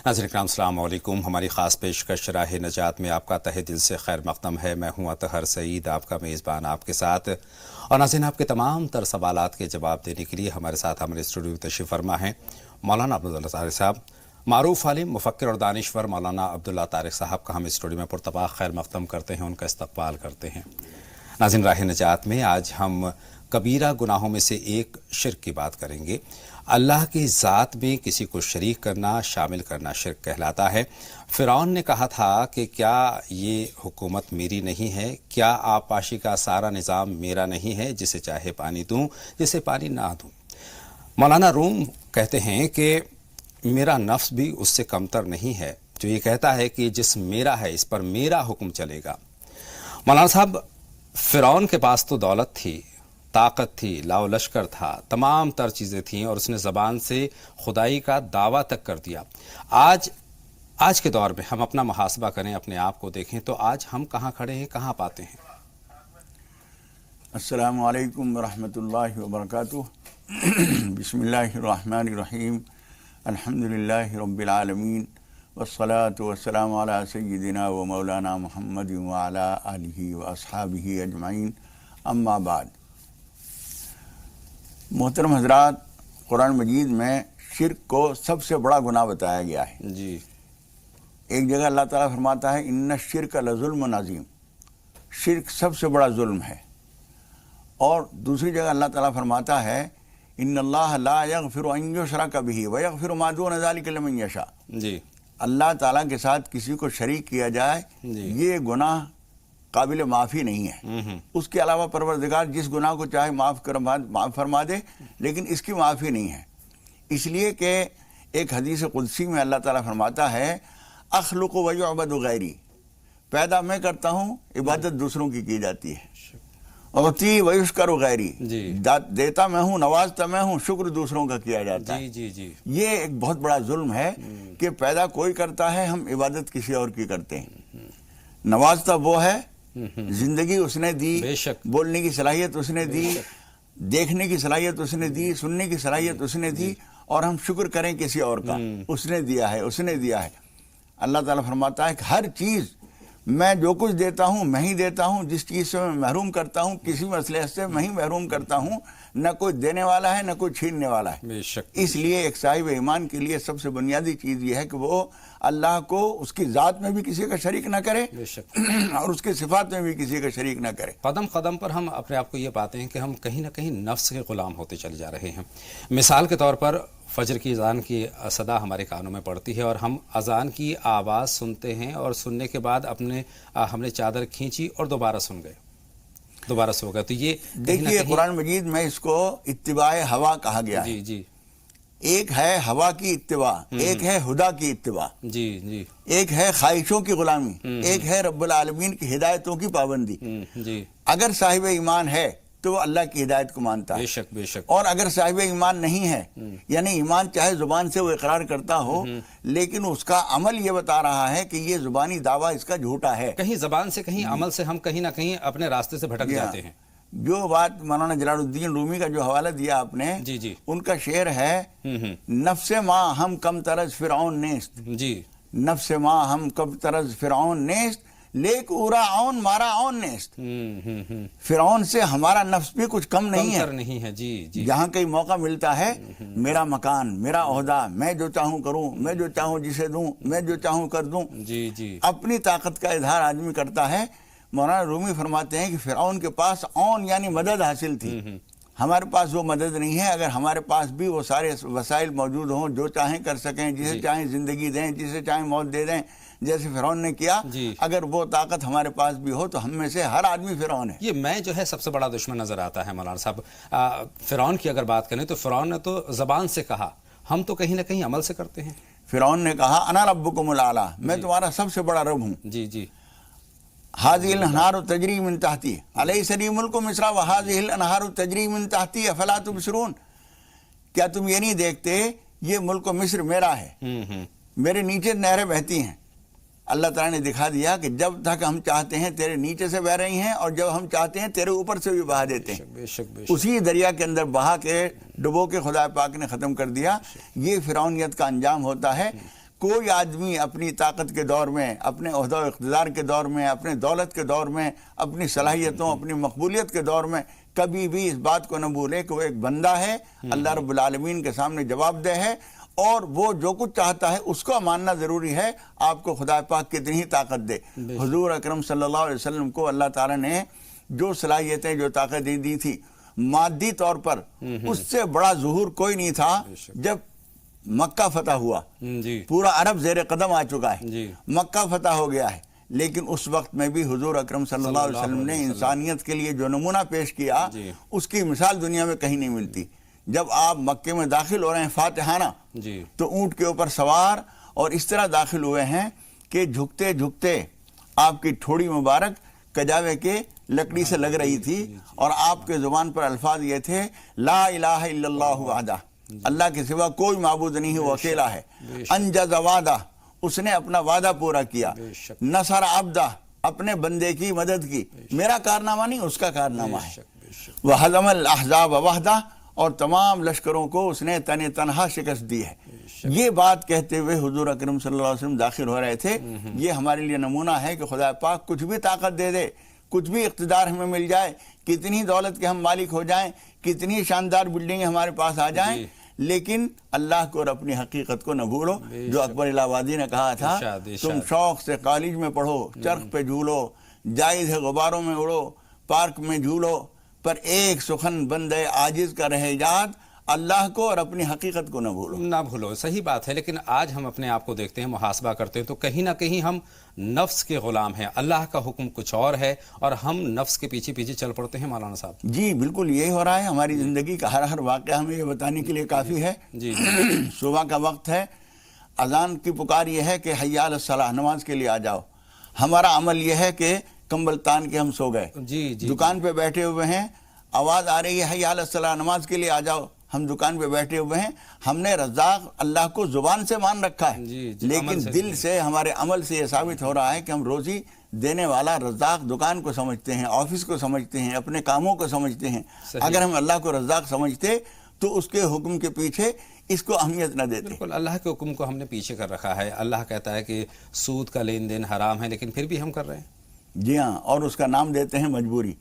ناظرین کرام السلام علیکم۔ ہماری خاص پیشکش راہ نجات میں آپ کا تہہ دل سے خیر مقدم ہے۔ میں ہوں اطہر سعید، آپ کا میزبان آپ کے ساتھ، اور ناظرین آپ کے تمام تر سوالات کے جواب دینے کے لیے ہمارے ساتھ ہمارے اسٹوڈیو میں تشریف فرما ہیں مولانا عبداللہ طارق صاحب، معروف عالم، مفکر اور دانشور مولانا عبداللہ طارق صاحب کا ہم اسٹوڈیو میں پرتپاک خیر مقدم کرتے ہیں، ان کا استقبال کرتے ہیں۔ ناظرین راہ نجات میں آج ہم کبیرہ گناہوں میں سے ایک شرک کی بات کریں گے۔ اللہ کی ذات میں کسی کو شریک کرنا، شامل کرنا شرک کہلاتا ہے۔ فرعون نے کہا تھا کہ کیا یہ حکومت میری نہیں ہے؟ کیا آبپاشی کا سارا نظام میرا نہیں ہے؟ جسے چاہے پانی دوں، جسے پانی نہ دوں۔ مولانا روم کہتے ہیں کہ میرا نفس بھی اس سے کمتر نہیں ہے جو یہ کہتا ہے کہ جس میرا ہے اس پر میرا حکم چلے گا۔ مولانا صاحب، فرعون کے پاس تو دولت تھی، طاقت تھی، لاؤ لشکر تھا، تمام تر چیزیں تھیں، اور اس نے زبان سے خدائی کا دعویٰ تک کر دیا۔ آج کے دور میں ہم اپنا محاسبہ کریں، اپنے آپ کو دیکھیں تو آج ہم کہاں کھڑے ہیں، کہاں پاتے ہیں؟ السلام علیکم ورحمۃ اللہ وبرکاتہ۔ بسم اللہ الرحمن الرحیم، الحمدللہ رب العالمین، والصلاة والسلام علی سیدنا و مولانا محمد وعلی آلہ واصحابہ اجمعین، اما بعد۔ محترم حضرات، قرآن مجید میں شرک کو سب سے بڑا گناہ بتایا گیا ہے۔ جی، ایک جگہ اللہ تعالیٰ فرماتا ہے ان الشرک لظلم عظیم، شرک سب سے بڑا ظلم ہے۔ اور دوسری جگہ اللہ تعالیٰ فرماتا ہے ان اللہ لا یغفر ان یشرک بہ ویغفر ما دون ذلک لمن یشاء۔ جی، اللہ تعالیٰ کے ساتھ کسی کو شریک کیا جائے یہ گناہ قابل معافی نہیں ہے۔ اس کے علاوہ پروردگار جس گناہ کو چاہے معاف فرما دے، لیکن اس کی معافی نہیں ہے۔ اس لیے کہ ایک حدیث قدسی میں اللہ تعالیٰ فرماتا ہے اخلق و یعبد غیری، پیدا میں کرتا ہوں، عبادت دوسروں کی جاتی ہے۔ اعطی و یشکر غیری، دیتا میں ہوں، نوازتا میں ہوں، شکر دوسروں کا کیا جاتا ہے۔ یہ ایک بہت بڑا ظلم ہے کہ پیدا کوئی کرتا ہے، ہم عبادت کسی اور کی کرتے ہیں۔ نوازتا وہ ہے، زندگی اس نے دی، بولنے کی صلاحیت اس نے دی، دیکھنے کی صلاحیت اس نے دی، سننے کی صلاحیت اس نے دی، اور ہم شکر کریں کسی اور کا، اس نے دیا ہے، اس نے دیا ہے۔ اللہ تعالیٰ فرماتا ہے کہ ہر چیز میں جو کچھ دیتا ہوں میں ہی دیتا ہوں، جس چیز سے میں محروم کرتا ہوں کسی مسئلے سے میں ہی محروم کرتا ہوں، نہ کوئی دینے والا ہے نہ کوئی چھیننے والا ہے۔ اس لیے ایک صاحب ایمان کے لیے سب سے بنیادی چیز یہ ہے کہ وہ اللہ کو اس کی ذات میں بھی کسی کا شریک نہ کرے اور اس کے صفات میں بھی کسی کا شریک نہ کرے۔ قدم قدم پر ہم اپنے آپ کو یہ پاتے ہیں کہ ہم کہیں نہ کہیں نفس کے غلام ہوتے چلے جا رہے ہیں۔ مثال کے طور پر فجر کی اذان کی صدا ہمارے کانوں میں پڑتی ہے اور ہم اذان کی آواز سنتے ہیں، اور سننے کے بعد ہم نے چادر کھینچی اور دوبارہ سن گئے، دوبارہ سو گئے۔ تو یہ دیکھیے قرآن مجید میں اس کو اتباع ہوا کہا گیا ہے۔ جی، ایک ہے ہوا کی اتباع، ایک ہے خدا کی اتباع، جی، ایک ہے خواہشوں کی غلامی، ایک ہے رب العالمین کی ہدایتوں کی پابندی۔ اگر صاحب ایمان ہے تو وہ اللہ کی ہدایت کو مانتا ہے، بے شک، اور اگر صاحب ایمان نہیں ہے، یعنی ایمان چاہے زبان سے وہ اقرار کرتا ہو لیکن اس کا عمل یہ بتا رہا ہے کہ یہ زبانی دعویٰ اس کا جھوٹا ہے، کہیں زبان سے کہیں عمل سے ہم کہیں نہ کہیں اپنے راستے سے بھٹک جاتے ہیں۔ جو بات مولانا جلال الدین رومی کا جو حوالہ دیا آپ نے، ان کا شعر ہے نفس ما ہم کم طرز فرعون نیست، نفس ما ہم کم طرز فرعون نیست، لیک اورا عون مارا عون نیست۔ فرعون سے ہمارا نفس بھی کچھ کم نہیں ہے۔ جہاں کئی موقع ملتا ہے میرا مکان، میرا عہدہ، میں جو چاہوں کروں، میں جو چاہوں جسے دوں، میں جو چاہوں کر دوں، اپنی طاقت کا اظہار آدمی کرتا ہے۔ مولانا رومی فرماتے ہیں کہ فرعون کے پاس عون یعنی مدد حاصل تھی، ہمارے پاس وہ مدد نہیں ہے۔ اگر ہمارے پاس بھی وہ سارے وسائل موجود ہوں، جو چاہیں کر سکیں، جسے چاہیں زندگی دیں، جسے چاہیں موت دے دیں، جیسے فرعون نے کیا، اگر وہ طاقت ہمارے پاس بھی ہو تو ہم میں سے ہر آدمی فرعون ہے۔ یہ میں جو ہے سب سے بڑا دشمن نظر آتا ہے مولانا صاحب۔ فرعون کی اگر بات کریں تو فرعون نے تو زبان سے کہا، ہم تو کہیں نہ کہیں عمل سے کرتے ہیں۔ فرعون نے کہا انا ربکم الاعلی، میں تمہارا سب سے بڑا رب ہوں۔ هذه الانہار تجری من تحتی الیس لی ملک مصر وهذه الانہار تجری من تحتی افلا تبصرون، کیا تم یہ نہیں دیکھتے یہ ملک مصر میرا ہے، میرے نیچے نہریں بہتی ہیں۔ اللہ تعالیٰ نے دکھا دیا کہ جب تک ہم چاہتے ہیں تیرے نیچے سے بہ رہی ہیں، اور جب ہم چاہتے ہیں تیرے اوپر سے بھی بہا دیتے ہیں۔ اسی دریا کے اندر بہا کے ڈبو کے خدا پاک نے ختم کر دیا۔ یہ فرعونیت کا انجام ہوتا ہے۔ کوئی آدمی اپنی طاقت کے دور میں، اپنے عہدہ و اقتدار کے دور میں، اپنے دولت کے دور میں، اپنی صلاحیتوں، اپنی مقبولیت کے دور میں کبھی بھی اس بات کو نہ بھولے کہ وہ ایک بندہ ہے، اللہ رب العالمین کے سامنے جواب دہ ہے، اور وہ جو کچھ چاہتا ہے اس کو ماننا ضروری ہے، آپ کو خدا پاک کتنی ہی طاقت دے۔ حضور اکرم صلی اللہ علیہ وسلم کو اللہ تعالیٰ نے جو صلاحیتیں، جو طاقتیں دی تھی مادی طور پر، اس سے بڑا ظہور کوئی نہیں تھا۔ جب مکہ فتح ہوا، پورا عرب زیر قدم آ چکا ہے، مکہ فتح ہو گیا ہے، لیکن اس وقت میں بھی حضور اکرم صلی اللہ علیہ وسلم نے انسانیت کے لیے جو نمونہ پیش کیا، اس کی مثال دنیا میں کہیں نہیں ملتی۔ جب آپ مکے میں داخل ہو رہے ہیں فاتحانہ، تو اونٹ کے اوپر سوار اور اس طرح داخل ہوئے ہیں کہ جھکتے جھکتے آپ کی ٹھوڑی مبارک کجاوے کے لکڑی سے لگ رہی تھی، اور آپ کے زبان پر الفاظ یہ تھے، لا الہ الا اللہ وحدہ، اللہ کے سوا کوئی معبود نہیں ہے، وہ اکیلا ہے، انجز وعدہ، اس نے اپنا وعدہ پورا کیا، نصر عبدہ، اپنے بندے کی مدد کی، میرا کارنامہ نہیں اس کا کارنامہ ہے، وہزم الاحزاب وحدہ، اور تمام لشکروں کو اس نے تنہا شکست دی ہے۔ یہ بات کہتے ہوئے حضور اکرم صلی اللہ علیہ وسلم داخل ہو رہے تھے۔ یہ ہمارے لیے نمونہ ہے کہ خدا پاک کچھ بھی طاقت دے دے، کچھ بھی اقتدار ہمیں مل جائے، کتنی دولت کے ہم مالک ہو جائیں، کتنی شاندار بلڈنگیں ہمارے پاس آ جائیں، لیکن اللہ کو اور اپنی حقیقت کو نہ بھولو۔ جو اکبر الہ آبادی نے کہا تھا، تم شوق سے کالج میں پڑھو، چرخ پہ جھولو، جائز ہے غباروں میں اڑو، پارک میں جھولو، پر ایک سخن بندے عاجز کا رہے یاد، اللہ کو اور اپنی حقیقت کو نہ بھولو۔ صحیح بات ہے، لیکن آج ہم اپنے آپ کو دیکھتے ہیں، محاسبہ کرتے ہیں، تو کہیں نہ کہیں ہم نفس کے غلام ہیں، اللہ کا حکم کچھ اور ہے اور ہم نفس کے پیچھے پیچھے چل پڑتے ہیں۔ مولانا صاحب جی بالکل یہی ہو رہا ہے، ہماری زندگی کا ہر واقعہ ہمیں یہ بتانے کے لیے کافی ہے۔ صبح کا وقت ہے، اذان کی پکار یہ ہے کہ حی علی الصلاۃ، نماز کے لیے آ جاؤ۔ ہمارا عمل یہ ہے کہ کمبل تان کے ہم سو گئے، دکان پہ بیٹھے ہوئے ہیں، آواز آ رہی ہے حی علی الصلاۃ، نماز کے لیے آ جاؤ، ہم دکان پہ بیٹھے ہوئے ہیں۔ ہم نے رزاق اللہ کو زبان سے مان رکھا ہے، لیکن دل سے، ہمارے عمل سے یہ ثابت ہو رہا ہے کہ ہم روزی دینے والا رزاق دکان کو سمجھتے ہیں، آفس کو سمجھتے ہیں، اپنے کاموں کو سمجھتے ہیں۔ اگر ہم اللہ کو رزاق سمجھتے تو اس کے حکم کے پیچھے اس کو اہمیت نہ دیتے۔ بالکل، اللہ کے حکم کو ہم نے پیچھے کر رکھا ہے۔ اللہ کہتا ہے کہ سود کا لین دین حرام ہے، لیکن پھر بھی ہم کر رہے ہیں۔ جی ہاں، اور اس کا نام دیتے ہیں مجبوری۔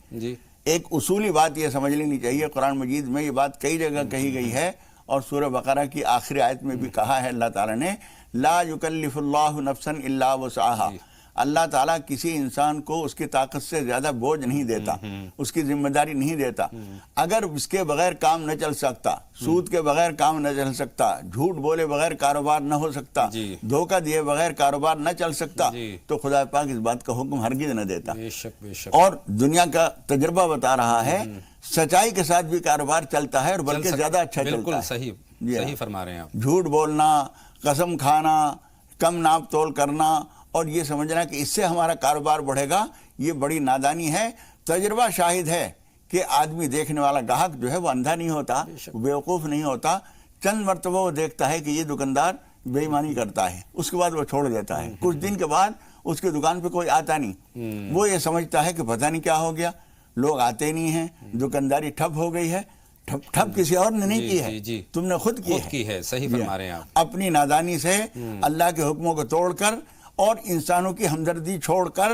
ایک اصولی بات یہ سمجھ لینی چاہیے، قرآن مجید میں یہ بات کئی جگہ کہی گئی ہے، اور سورہ بقرہ کی آخری آیت میں بھی کہا ہے اللہ تعالیٰ نے، لا یکلف اللہ نفسا الا وسعہا۔ اللہ تعالیٰ کسی انسان کو اس کی طاقت سے زیادہ بوجھ نہیں دیتا، اس کی ذمہ داری نہیں دیتا۔ اگر اس کے بغیر کام نہ چل سکتا، سود کے بغیر کام نہ چل سکتا، جھوٹ بولے بغیر کاروبار نہ ہو سکتا، دھوکہ دیے بغیر کاروبار نہ چل سکتا، تو خدا پاک اس بات کا حکم ہرگز نہ دیتا۔ اور دنیا کا تجربہ بتا رہا ہے، سچائی کے ساتھ بھی کاروبار چلتا ہے، اور بلکہ زیادہ اچھا چلتا ہے۔ بالکل صحیح فرما رہے ہیں آپ۔ جھوٹ بولنا، قسم کھانا، کم ناپ تول کرنا، اور یہ سمجھنا کہ اس سے ہمارا کاروبار بڑھے گا، یہ بڑی نادانی ہے۔ تجربہ شاہد ہے کہ آدمی دیکھنے والا گاہک جو ہے وہ اندھا نہیں ہوتا، بیوقوف نہیں ہوتا۔ چند مرتبہ وہ دیکھتا ہے کہ یہ دکاندار بے ایمانی کرتا ہے، اس کے بعد وہ چھوڑ دیتا ہے۔ کچھ دن کے بعد اس کی دکان پہ کوئی آتا نہیں، وہ یہ سمجھتا ہے کہ پتہ نہیں کیا ہو گیا، لوگ آتے نہیں ہیں، دکانداری ٹھپ ہو گئی ہے۔ ٹھپ کسی اور نے نہیں کی ہے، تم نے خود کی ہے۔ صحیح فرما رہے ہیں آپ۔ اپنی نادانی سے اللہ کے حکموں کو توڑ کر اور انسانوں کی ہمدردی چھوڑ کر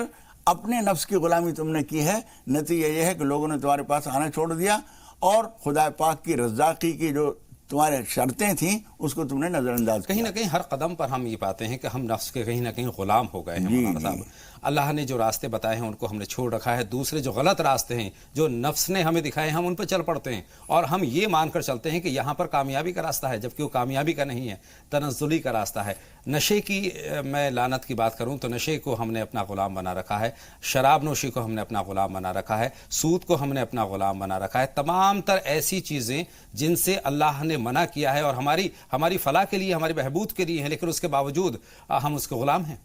اپنے نفس کی غلامی تم نے کی ہے۔ نتیجہ یہ ہے کہ لوگوں نے تمہارے پاس آنا چھوڑ دیا، اور خدا پاک کی رزاقی کی جو تمہارے شرطیں تھیں اس کو تم نے نظر انداز کیا۔ کہیں نہ کہیں ہر قدم پر ہم یہ پاتے ہیں کہ ہم نفس کے کہیں نہ کہیں غلام ہو گئے ہیں۔ مولانا صاحب، اللہ نے جو راستے بتائے ہیں ان کو ہم نے چھوڑ رکھا ہے، دوسرے جو غلط راستے ہیں جو نفس نے ہمیں دکھائے ہم ان پہ چل پڑتے ہیں، اور ہم یہ مان کر چلتے ہیں کہ یہاں پر کامیابی کا راستہ ہے، جبکہ وہ کامیابی کا نہیں ہے، تنزلی کا راستہ ہے۔ نشے کی میں لعنت کی بات کروں تو نشے کو ہم نے اپنا غلام بنا رکھا ہے، شراب نوشی کو ہم نے اپنا غلام بنا رکھا ہے، سود کو ہم نے اپنا غلام بنا رکھا ہے، تمام تر ایسی چیزیں جن سے اللہ نے منع کیا ہے اور ہماری فلاح کے لیے، ہماری بہبود کے لیے ہیں، لیکن اس کے باوجود ہم اس کے غلام ہیں۔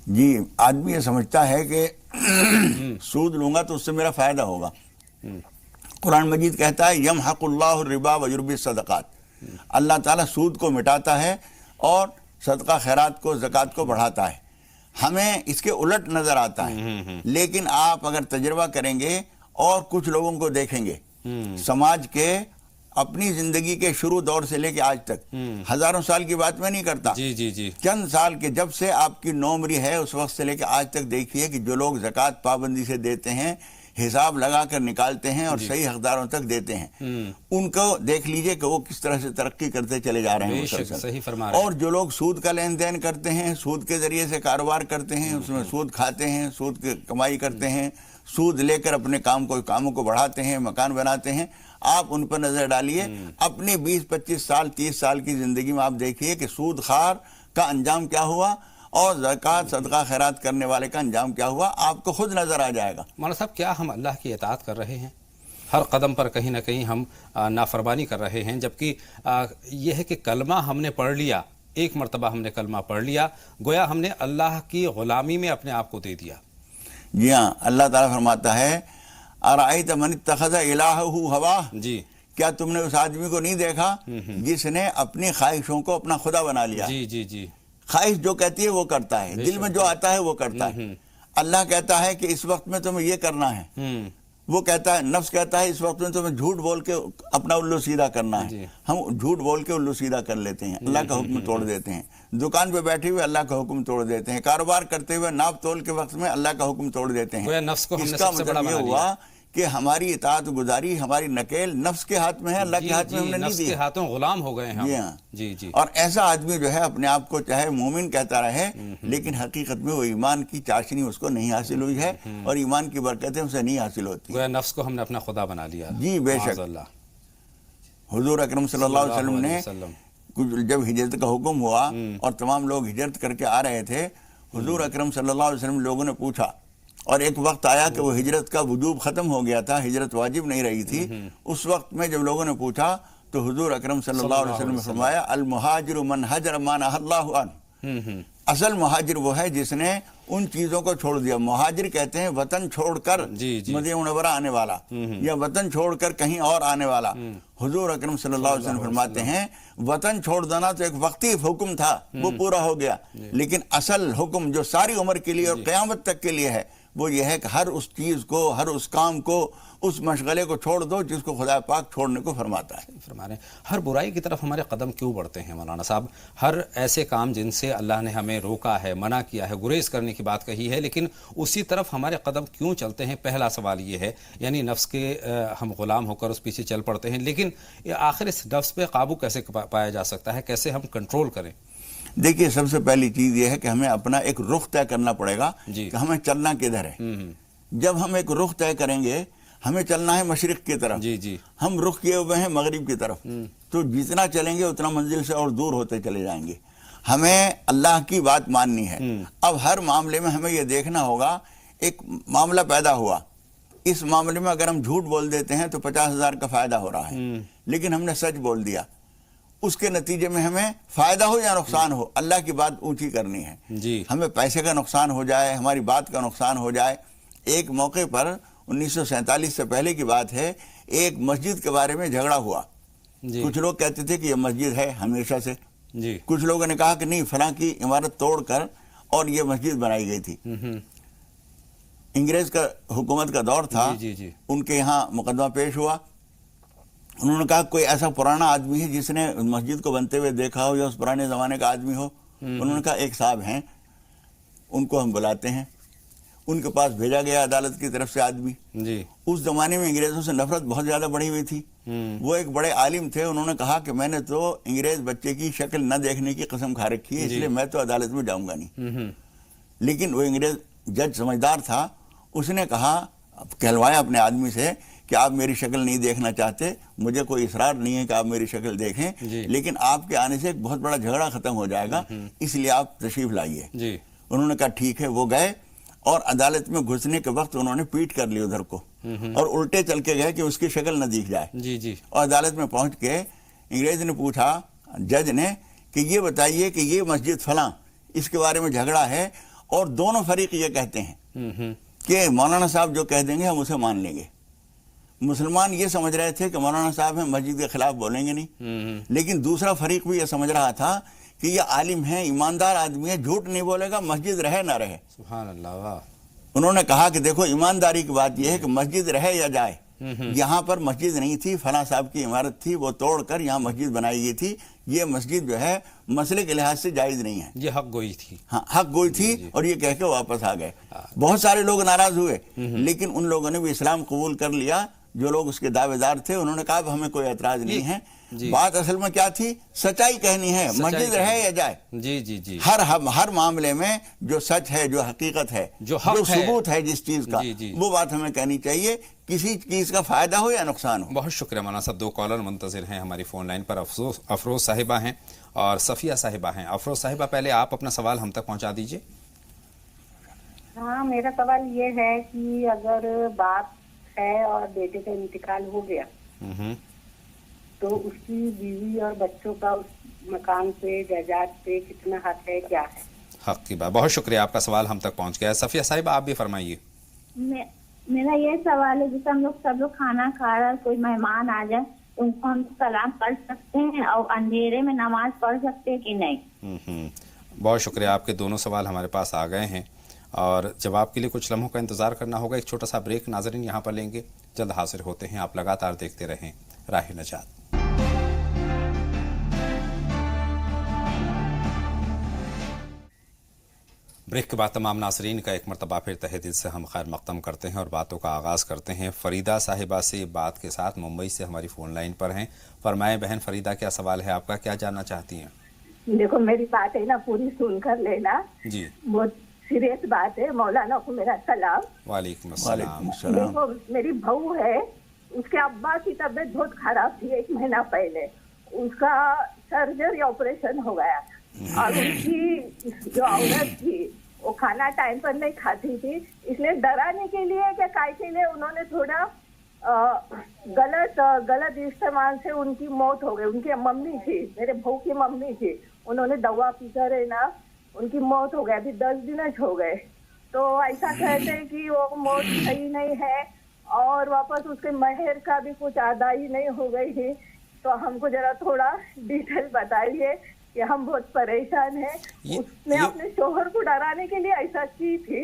جی، آدمی یہ سمجھتا ہے کہ سود لوں گا تو اس سے میرا فائدہ ہوگا۔ قرآن مجید کہتا ہے یمحق اللہ الربا ویربی الصدقات، اللہ تعالیٰ سود کو مٹاتا ہے اور صدقہ خیرات کو، زکوٰۃ کو بڑھاتا ہے۔ ہمیں اس کے الٹ نظر آتا ہے، لیکن آپ اگر تجربہ کریں گے اور کچھ لوگوں کو دیکھیں گے، سماج کے اپنی زندگی کے شروع دور سے لے کے آج تک، ہزاروں سال کی بات میں نہیں کرتا، جی جی جی، چند سال کے جب سے آپ کی نوعمری ہے اس وقت سے لے کے آج تک دیکھیے کہ جو لوگ زکوٰۃ پابندی سے دیتے ہیں، حساب لگا کر نکالتے ہیں اور صحیح حقداروں تک دیتے ہیں، ان کو دیکھ لیجئے کہ وہ کس طرح سے ترقی کرتے چلے جا رہے ہیں مسلسل۔ صحیح فرما رہے ہیں۔ اور جو لوگ سود کا لین دین کرتے ہیں، سود کے ذریعے سے کاروبار کرتے ہیں، اس میں سود کھاتے ہیں، سود کی کمائی کرتے ہیں، سود لے کر اپنے کاموں کو بڑھاتے ہیں، مکان بناتے ہیں، آپ ان پر نظر ڈالیے۔ اپنی 20-25 سال 30 سال کی زندگی میں آپ دیکھیے کہ سود خار کا انجام کیا ہوا اور زکوٰۃ صدقہ خیرات کرنے والے کا انجام کیا ہوا، آپ کو خود نظر آ جائے گا۔ مولانا صاحب، کیا ہم اللہ کی اطاعت کر رہے ہیں؟ ہر قدم پر کہیں نہ کہیں ہم نافرمانی کر رہے ہیں، جبکہ یہ ہے کہ کلمہ ہم نے پڑھ لیا، ایک مرتبہ ہم نے کلمہ پڑھ لیا، گویا ہم نے اللہ کی غلامی میں اپنے آپ کو دے دیا۔ جی ہاں، اللہ تعالیٰ فرماتا ہے ارأیت من اتخذ الہہ ہواہ، جی، کیا تم نے اس آدمی کو نہیں دیکھا جس نے اپنی خواہشوں کو اپنا خدا بنا لیا؟ جی جی جی، خواہش جو کہتی ہے وہ کرتا ہے، دل میں جو آتا ہے وہ کرتا ہے۔ اللہ کہتا ہے کہ اس وقت میں تمہیں یہ کرنا ہے، وہ کہتا ہے، نفس کہتا ہے اس وقت میں تمہیں جھوٹ بول کے اپنا الو سیدھا کرنا ہے، ہم جھوٹ بول کے الو سیدھا کر لیتے ہیں، اللہ کا حکم توڑ دیتے ہیں، دکان پہ بیٹھے ہوئے اللہ کا حکم توڑ دیتے ہیں، کاروبار کرتے ہوئے ناپ تول کے وقت میں اللہ کا حکم توڑ دیتے ہیں۔ نفس کو ہم نے اس کا سب سے بڑا مطلب یہ بنا لیا ہوا کہ ہماری اطاعت گزاری، ہماری نکیل نفس کے ہاتھ میں ہے، اللہ کے ہاتھ میں ہم نے نہیں نفس دی۔ کے ہاتھوں غلام ہو گئے ہیں ہم۔ جی ہاں، جی جی، اور ایسا آدمی جو ہے اپنے آپ کو چاہے مومن کہتا رہے، لیکن حقیقت میں وہ ایمان کی چاشنی اس کو نہیں حاصل ہوئی ہے اور ایمان کی برکتیں اسے نہیں حاصل ہوتی۔ گویا نفس کو ہم نے اپنا خدا بنا لیا۔ جی بے شک، حضور اکرم صلی اللہ علیہ وسلم نے جب ہجرت کا حکم ہوا اور تمام لوگ ہجرت کر کے آ رہے تھے، حضور اکرم صلی اللہ علیہ وسلم لوگوں نے پوچھا، اور ایک وقت آیا کہ وہ ہجرت کا وجوب ختم ہو گیا تھا، ہجرت واجب نہیں رہی تھی، اس وقت میں جب لوگوں نے پوچھا تو حضور اکرم صلی اللہ علیہ وسلم نے فرمایا المہاجر من حجر ما نہی اللہ عنہ، اصل مہاجر وہ ہے جس نے ان چیزوں کو چھوڑ دیا۔ مہاجر کہتے ہیں وطن چھوڑ کر مدینہ منورہ آنے والا، یا وطن چھوڑ کر کہیں اور آنے والا۔ حضور اکرم صلی اللہ علیہ وسلم فرماتے ہیں وطن چھوڑ دینا تو ایک وقتی حکم تھا، وہ پورا ہو گیا، لیکن اصل حکم جو ساری عمر کے لیے اور قیامت تک کے لیے ہے وہ یہ ہے کہ ہر اس چیز کو، ہر اس کام کو، اس مشغلے کو چھوڑ دو جس کو خدا پاک چھوڑنے کو فرماتا ہے۔ فرما رہے ہیں ہر برائی کی طرف ہمارے قدم کیوں بڑھتے ہیں مولانا صاحب؟ ہر ایسے کام جن سے اللہ نے ہمیں روکا ہے، منع کیا ہے، گریز کرنے کی بات کہی ہے، لیکن اسی طرف ہمارے قدم کیوں چلتے ہیں؟ پہلا سوال یہ ہے، یعنی نفس کے ہم غلام ہو کر اس پیچھے چل پڑتے ہیں، لیکن آخر اس نفس پہ قابو کیسے پایا جا سکتا ہے؟ کیسے ہم کنٹرول کریں؟ دیکھیے، سب سے پہلی چیز یہ ہے کہ ہمیں اپنا ایک رخ طے کرنا پڑے گا کہ ہمیں چلنا کدھر ہے۔ جب ہم ایک رخ طے کریں گے، ہمیں چلنا ہے مشرق کی طرف، ہم رخ کیے ہوئے ہیں مغرب کی طرف، تو جتنا چلیں گے اتنا منزل سے اور دور ہوتے چلے جائیں گے۔ ہمیں اللہ کی بات ماننی ہے۔ اب ہر معاملے میں ہمیں یہ دیکھنا ہوگا، ایک معاملہ پیدا ہوا، اس معاملے میں اگر ہم جھوٹ بول دیتے ہیں تو 50,000 کا فائدہ ہو رہا ہے، لیکن ہم نے سچ بول دیا، اس کے نتیجے میں ہمیں فائدہ ہو یا نقصان ہو، اللہ کی بات اونچی کرنی ہے۔ ہمیں پیسے کا نقصان ہو جائے، ہماری بات کا نقصان ہو جائے۔ ایک موقع پر 1947 سے پہلے کی بات ہے، ایک مسجد کے بارے میں جھگڑا ہوا۔ کچھ لوگ کہتے تھے کہ یہ مسجد ہے ہمیشہ سے، کچھ لوگوں نے کہا کہ نہیں، فلاں کی عمارت توڑ کر اور یہ مسجد بنائی گئی تھی۔ انگریز کا حکومت کا دور تھا، ان کے یہاں مقدمہ پیش ہوا۔ انہوں نے کہا کوئی ایسا پرانا آدمی ہے جس نے مسجد کو بنتے ہوئے دیکھا ہو یا اس پرانے زمانے کا آدمی ہو؟ انہوں نے کہا ایک صاحب ہیں، ان کو ہم بلاتے ہیں۔ ان کے پاس بھیجا گیا عدالت کی طرف سے آدمی۔ اس زمانے میں انگریزوں سے نفرت بہت زیادہ بڑھی ہوئی تھی۔ وہ ایک بڑے عالم تھے، انہوں نے کہا کہ میں نے تو انگریز بچے کی شکل نہ دیکھنے کی قسم کھا رکھی ہے، اس لیے میں تو عدالت میں جاؤں گا نہیں۔ لیکن وہ انگریز جج سمجھدار تھا، اس نے کہا، کہلوایا اپنے آدمی سے کہ آپ میری شکل نہیں دیکھنا چاہتے، مجھے کوئی اصرار نہیں ہے کہ آپ میری شکل دیکھیں، لیکن آپ کے آنے سے ایک بہت بڑا جھگڑا ختم ہو جائے گا، اس لیے آپ تشریف لائیے۔ انہوں نے کہا ٹھیک ہے۔ وہ گئے اور عدالت میں گھسنے کے وقت انہوں نے پیٹ کر لی ادھر کو، اور الٹے چل کے گئے کہ اس کی شکل نہ دیکھ جائے۔ اور عدالت میں پہنچ کے انگریز نے پوچھا جج نے کہ یہ بتائیے کہ یہ مسجد فلاں، اس کے بارے میں جھگڑا ہے، اور دونوں فریق یہ کہتے ہیں کہ مولانا صاحب جو کہہ دیں گے ہم اسے مان لیں گے۔ مسلمان یہ سمجھ رہے تھے کہ مولانا صاحب ہیں، مسجد کے خلاف بولیں گے نہیں، لیکن دوسرا فریق بھی یہ سمجھ رہا تھا کہ یہ عالم ہے، ایماندار آدمی ہے، جھوٹ نہیں بولے گا، مسجد رہے نہ رہے۔ سبحان اللہ۔ انہوں نے کہا کہ دیکھو، ایمانداری کی بات یہ ہے کہ مسجد رہے یا جائے، یہاں پر مسجد نہیں تھی، فلاں صاحب کی عمارت تھی، وہ توڑ کر یہاں مسجد بنائی گئی تھی، یہ مسجد جو ہے مسئلے کے لحاظ سے جائز نہیں ہے، یہ حق گوئی تھی، ہاں حق گوئی تھی، اور یہ کہہ کے واپس آ گئے۔ بہت سارے لوگ ناراض ہوئے، لیکن ان لوگوں نے بھی اسلام قبول کر لیا، جو لوگ اس کے دعوے دار تھے انہوں نے کہا ہمیں کوئی اعتراض نہیں ہے۔ بات اصل میں کیا تھی؟ سچائی کہنی ہے، مسجد رہے یا جائے، جی جی جی، ہر معاملے میں جو سچ ہے، جو حقیقت ہے، جو ثبوت ہے جس چیز کا، وہ بات ہمیں کہنی چاہیے، کسی چیز کا فائدہ ہو یا نقصان ہو۔ بہت شکریہ مولانا صاحب۔ دو کالر منتظر ہیں ہماری فون لائن پر، افروز صاحبہ ہیں اور صفیہ صاحبہ ہیں۔ افروز صاحبہ پہلے آپ اپنا سوال ہم تک پہنچا دیجئے۔ ہاں، میرا سوال یہ ہے کہ اگر باپ ہے اور بیٹے کا انتقال ہو گیا تو اس کی بیوی اور بچوں کا اس مکان پہ جائیداد پہ کتنا حق ہے، کیا ہے؟ حق کی بات، بہت شکریہ، آپ کا سوال ہم تک پہنچ گیا ہے۔ صفیہ صاحبہ آپ بھی فرمائیے۔ میرا یہ سوال ہے، جیسے ہم لوگ سب لوگ کھانا کھا رہا، کوئی مہمان آ جائے تو ان کو ہم سلام کر سکتے ہیں اور اندھیرے میں نماز پڑھ سکتے ہیں کہ نہیں؟ بہت شکریہ، آپ کے دونوں سوال ہمارے پاس آ گئے ہیں اور جواب کے لیے کچھ لمحوں کا انتظار کرنا ہوگا۔ ایک چھوٹا سا بریک ناظرین یہاں پر لیں گے، جلد حاضر ہوتے ہیں۔ آپ لگاتار دیکھتے رہیں راہ نجات۔ بریک کے بعد تمام ناظرین کا ایک مرتبہ پھر تہہ دل سے ہم خیر مقدم کرتے ہیں اور باتوں کا آغاز کرتے ہیں۔ فریدہ صاحبہ سے بات کے ساتھ ممبئی سے ہماری فون لائن پر ہیں۔ فرمائیں بہن فریدہ، کیا سوال ہے آپ کا، کیا جاننا چاہتی ہیں؟ دیکھو میری بات ہے نا پوری سن کر لینا، جی بہت سیریس بات ہے۔ مولانا کو میرا سلام۔ وعلیکم السلام۔ دیکھو میری بہو ہے، اس کے ابا کی طبیعت بہت خراب تھی 1 مہینہ پہلے، اس کا سرجری آپریشن ہو گیا اور ان کی جو عورت تھی وہ کھانا ٹائم پر نہیں کھاتی تھی، اس لیے ڈرانے کے لیے کہ کائے کے لیے انہوں نے تھوڑا غلط استعمال سے ان کی موت ہو گئی۔ ان کی ممی تھی، میرے بہو کی ممی تھی، انہوں نے دوا پی کر ہے نا ان کی موت ہو گئی، ابھی 10 دن ہو گئے۔ تو ایسا کہتے ہیں کہ وہ موت صحیح نہیں ہے اور واپس اس کے مہر کا بھی کچھ ادائی نہیں ہو گئی ہے، تو ہم کو ذرا تھوڑا ڈیٹیل بتائیے کہ ہم بہت پریشان ہیں۔ اس نے اپنے شوہر کو ڈرانے کے لیے ایسا کی تھی،